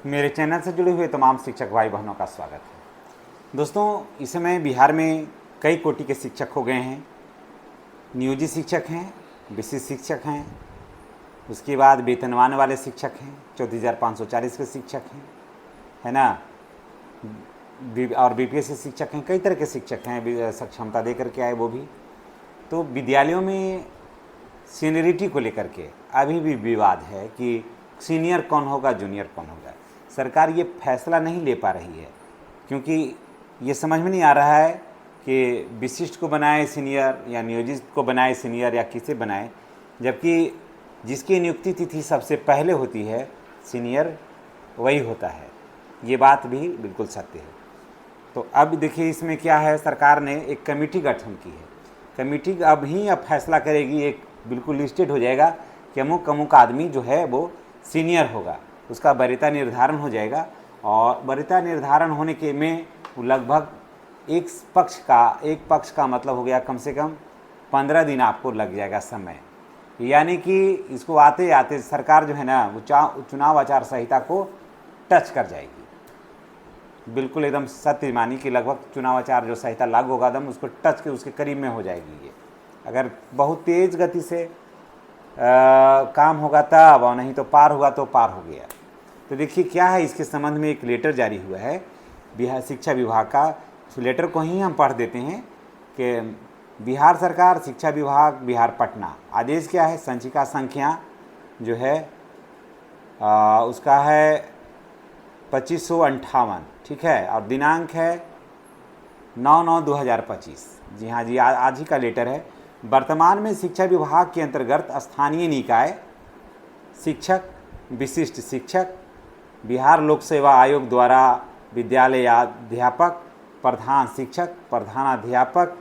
मेरे चैनल से जुड़े हुए तमाम शिक्षक भाई बहनों का स्वागत है। दोस्तों, इस समय बिहार में कई कोटि के शिक्षक हो गए हैं। नियोजित शिक्षक हैं, विशिष्ट शिक्षक हैं, उसके बाद वेतनमान वाले शिक्षक हैं, 34,540 के शिक्षक हैं, है ना, और बीपीएससी शिक्षक हैं, कई तरह के शिक्षक हैं, सक्षमता दे करके आए वो भी। तो विद्यालयों में सीनियरिटी को लेकर के अभी भी विवाद है कि सीनियर कौन होगा, जूनियर कौन होगा। सरकार ये फैसला नहीं ले पा रही है क्योंकि ये समझ में नहीं आ रहा है कि विशिष्ट को बनाए सीनियर या नियोजित को बनाए सीनियर या किसे बनाए, जबकि जिसकी नियुक्ति तिथि सबसे पहले होती है सीनियर वही होता है। ये बात भी बिल्कुल सत्य है। तो अब देखिए इसमें क्या है, सरकार ने एक कमेटी गठन की है। कमेटी अब फैसला करेगी, एक बिल्कुल लिस्टेड हो जाएगा कि अमुक आदमी जो है वो सीनियर होगा, उसका वरीयता निर्धारण हो जाएगा। और वरीयता निर्धारण होने के में लगभग एक पक्ष का मतलब हो गया कम से कम 15 दिन आपको लग जाएगा समय। यानी कि इसको आते आते सरकार जो है ना वो चुनाव आचार संहिता को टच कर जाएगी। बिल्कुल एकदम सत्य मानी कि लगभग चुनाव आचार जो संहिता लागू होगा एकदम उसको टच के उसके करीब में हो जाएगी। ये अगर बहुत तेज़ गति से काम होगा तब, और नहीं तो पार हुआ तो पार हो गया। तो देखिए क्या है, इसके संबंध में एक लेटर जारी हुआ है बिहार शिक्षा विभाग का। उस लेटर को ही हम पढ़ देते हैं कि बिहार सरकार शिक्षा विभाग बिहार पटना, आदेश क्या है, संचिका संख्या जो है उसका है 2558, ठीक है, और दिनांक है 9/9/2025। जी हाँ जी, आज ही का लेटर है। वर्तमान में शिक्षा विभाग के अंतर्गत स्थानीय निकाय शिक्षक, विशिष्ट शिक्षक, बिहार लोक सेवा आयोग द्वारा विद्यालयाध्यापक, प्रधान शिक्षक, प्रधानाध्यापक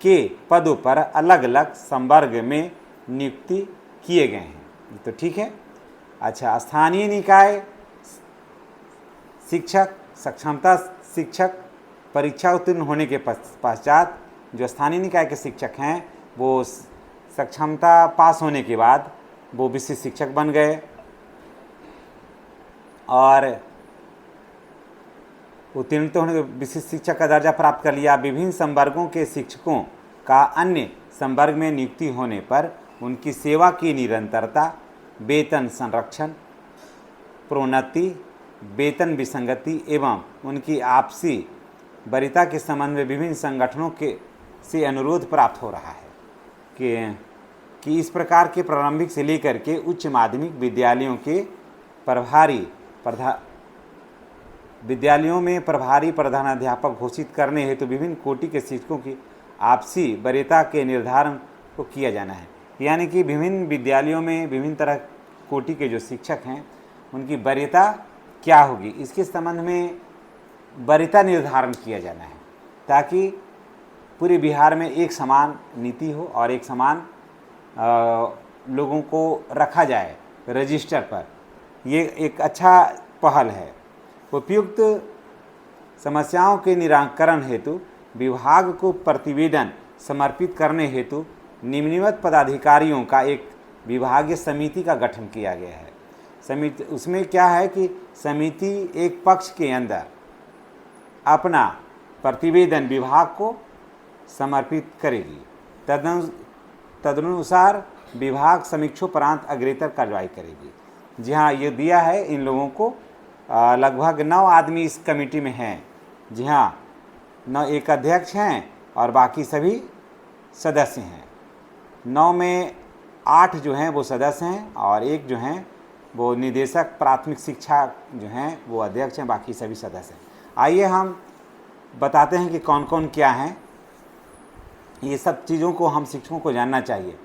के पदों पर अलग अलग संवर्ग में नियुक्ति किए गए हैं। तो ठीक है। अच्छा, स्थानीय निकाय शिक्षक, सक्षमता शिक्षक, परीक्षा उत्तीर्ण होने के पश्चात जो स्थानीय निकाय के शिक्षक हैं वो सक्षमता पास होने के बाद वो विशिष्ट शिक्षक बन गए और उत्तीर्ण तो होने विशिष्ट शिक्षक का दर्जा प्राप्त कर लिया। विभिन्न संवर्गों के शिक्षकों का अन्य संवर्ग में नियुक्ति होने पर उनकी सेवा की निरंतरता, वेतन संरक्षण, प्रोन्नति, वेतन विसंगति एवं उनकी आपसी वरीयता के संबंध में विभिन्न संगठनों से अनुरोध प्राप्त हो रहा है कि इस प्रकार के प्रारंभिक से लेकर के उच्च माध्यमिक विद्यालयों में प्रभारी प्रधानाध्यापक घोषित करने हेतु विभिन्न कोटि के शिक्षकों की आपसी वरीयता के निर्धारण को किया जाना है। यानी कि विभिन्न विद्यालयों में विभिन्न तरह कोटि के जो शिक्षक हैं उनकी वरीयता क्या होगी, इसके संबंध में वरीयता निर्धारण किया जाना है ताकि पूरे बिहार में एक समान नीति हो और एक समान लोगों को रखा जाए रजिस्टर पर। ये एक अच्छा पहल है। उपयुक्त समस्याओं के निराकरण हेतु विभाग को प्रतिवेदन समर्पित करने हेतु निम्नलिखित पदाधिकारियों का एक विभागीय समिति का गठन किया गया है। समिति उसमें क्या है कि समिति एक पक्ष के अंदर अपना प्रतिवेदन विभाग को समर्पित करेगी। तदनुसार विभाग समीक्षोपरांत अग्रेतर कार्रवाई करेगी। जी हाँ, ये दिया है इन लोगों को। लगभग 9 आदमी इस कमेटी में हैं। जी हाँ, 9, एक अध्यक्ष हैं और बाकी सभी सदस्य हैं। 9 में 8 जो हैं वो सदस्य हैं और एक जो हैं वो निदेशक प्राथमिक शिक्षा जो हैं वो अध्यक्ष हैं, बाकी सभी सदस्य हैं। आइए हम बताते हैं कि कौन कौन क्या हैं। ये सब चीज़ों को हम शिक्षकों को जानना चाहिए।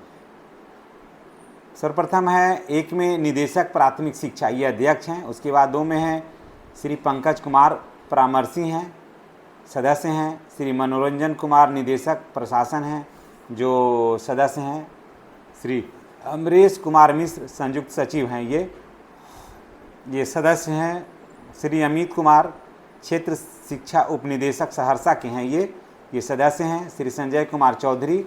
सर्वप्रथम है, एक में निदेशक प्राथमिक शिक्षा, ये अध्यक्ष हैं। उसके बाद 2 में हैं श्री पंकज कुमार परामर्शी हैं, सदस्य हैं। श्री मनोरंजन कुमार निदेशक प्रशासन हैं जो सदस्य हैं। श्री अमरेश कुमार मिश्र संयुक्त सचिव हैं, ये सदस्य हैं। श्री अमित कुमार क्षेत्र शिक्षा उपनिदेशक सहरसा के हैं, ये सदस्य हैं। श्री संजय कुमार चौधरी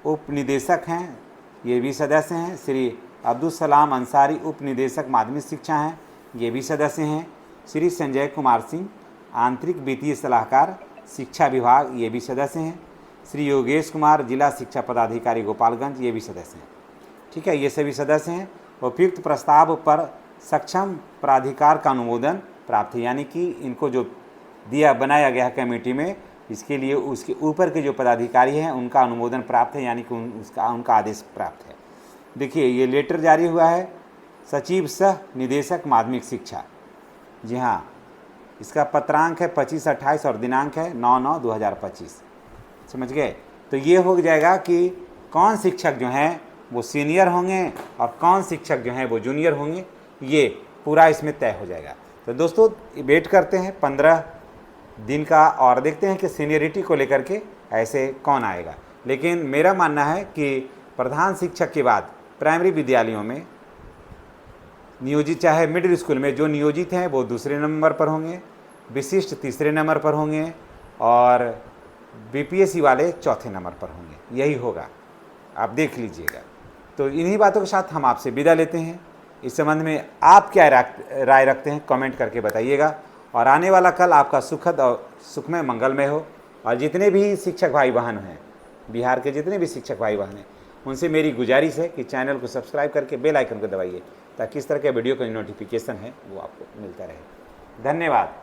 उप निदेशक हैं, ये भी सदस्य हैं। श्री अब्दुल सलाम अंसारी उप निदेशक माध्यमिक शिक्षा हैं, ये भी सदस्य हैं। श्री संजय कुमार सिंह, आंतरिक वित्तीय सलाहकार, शिक्षा विभाग, ये भी सदस्य हैं। श्री योगेश कुमार, जिला शिक्षा पदाधिकारी गोपालगंज, ये भी सदस्य हैं। ठीक है, ये सभी सदस्य हैं। उपयुक्त प्रस्ताव पर सक्षम प्राधिकार का अनुमोदन प्राप्त है, यानी कि इनको जो बनाया गया है कमेटी में, इसके लिए उसके ऊपर के जो पदाधिकारी हैं उनका अनुमोदन प्राप्त है, यानी कि उनका आदेश प्राप्त है। देखिए, ये लेटर जारी हुआ है सचिव सह निदेशक माध्यमिक शिक्षा। जी हाँ, इसका पत्रांक है 25/28 और दिनांक है 9/9/2025। समझ गए? तो ये हो जाएगा कि कौन शिक्षक जो हैं वो सीनियर होंगे और कौन शिक्षक जो हैं वो जूनियर होंगे, ये पूरा इसमें तय हो जाएगा। तो दोस्तों वेट करते हैं 15 दिन का और देखते हैं कि सीनियरिटी को लेकर के ऐसे कौन आएगा। लेकिन मेरा मानना है कि प्रधान शिक्षक के बाद प्राइमरी विद्यालयों में नियोजित, चाहे मिडिल स्कूल में जो नियोजित हैं वो दूसरे नंबर पर होंगे, विशिष्ट तीसरे नंबर पर होंगे और बीपीएससी वाले चौथे नंबर पर होंगे। यही होगा, आप देख लीजिएगा। तो इन्हीं बातों के साथ हम आपसे विदा लेते हैं। इस संबंध में आप क्या राय रखते हैं कमेंट करके बताइएगा। और आने वाला कल आपका सुखद और सुखमय मंगलमय हो। और जितने भी शिक्षक भाई बहन हैं, बिहार के जितने भी शिक्षक भाई बहन हैं, उनसे मेरी गुजारिश है कि चैनल को सब्सक्राइब करके बेल आइकन को दबाइए, ताकि इस तरह के वीडियो का नोटिफिकेशन है वो आपको मिलता रहे। धन्यवाद।